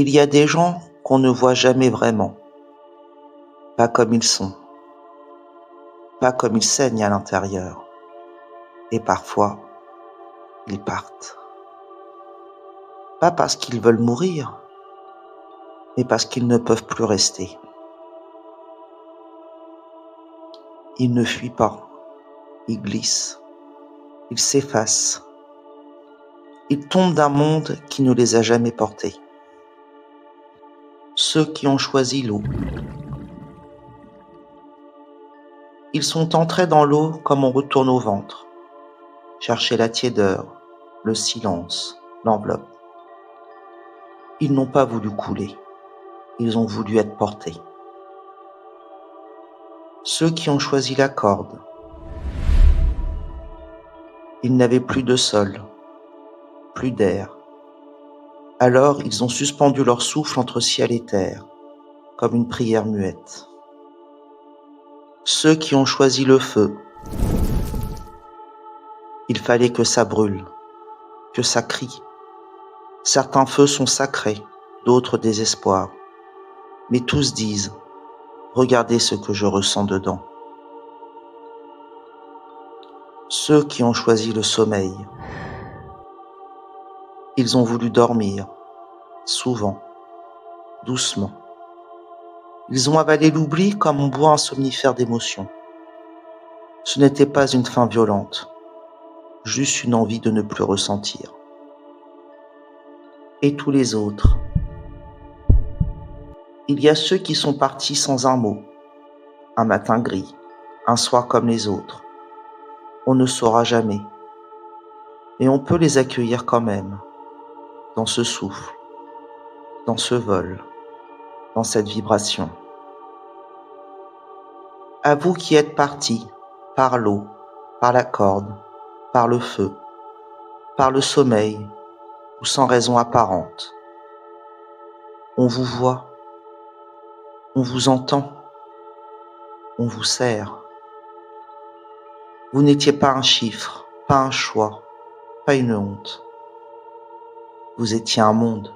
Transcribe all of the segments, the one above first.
Il y a des gens qu'on ne voit jamais vraiment, pas comme ils sont, pas comme ils saignent à l'intérieur, et parfois, ils partent. Pas parce qu'ils veulent mourir, mais parce qu'ils ne peuvent plus rester. Ils ne fuient pas, ils glissent, ils s'effacent, ils tombent d'un monde qui ne les a jamais portés. Ceux qui ont choisi l'eau. Ils sont entrés dans l'eau comme on retourne au ventre, chercher la tiédeur, le silence, l'enveloppe. Ils n'ont pas voulu couler, ils ont voulu être portés. Ceux qui ont choisi la corde. Ils n'avaient plus de sol, plus d'air. Alors ils ont suspendu leur souffle entre ciel et terre, comme une prière muette. Ceux qui ont choisi le feu. Il fallait que ça brûle, que ça crie. Certains feux sont sacrés, d'autres désespoir. Mais tous disent, regardez ce que je ressens dedans. Ceux qui ont choisi le sommeil. Ils ont voulu dormir, souvent, doucement. Ils ont avalé l'oubli comme on boit un somnifère d'émotion. Ce n'était pas une faim violente, juste une envie de ne plus ressentir. Et tous les autres. Il y a ceux qui sont partis sans un mot, un matin gris, un soir comme les autres. On ne saura jamais. Et on peut les accueillir quand même, dans ce souffle, dans ce vol, dans cette vibration. À vous qui êtes partis, par l'eau, par la corde, par le feu, par le sommeil, ou sans raison apparente. On vous voit, on vous entend, on vous serre. Vous n'étiez pas un chiffre, pas un choix, pas une honte. Vous étiez un monde,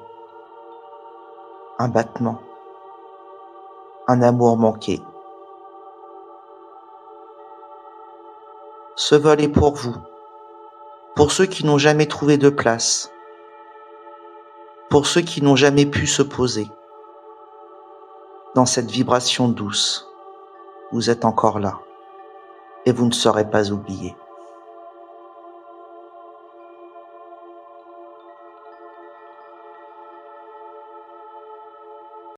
un battement, un amour manqué. Ce vol est pour vous, pour ceux qui n'ont jamais trouvé de place, pour ceux qui n'ont jamais pu se poser. Dans cette vibration douce, vous êtes encore là et vous ne serez pas oubliés.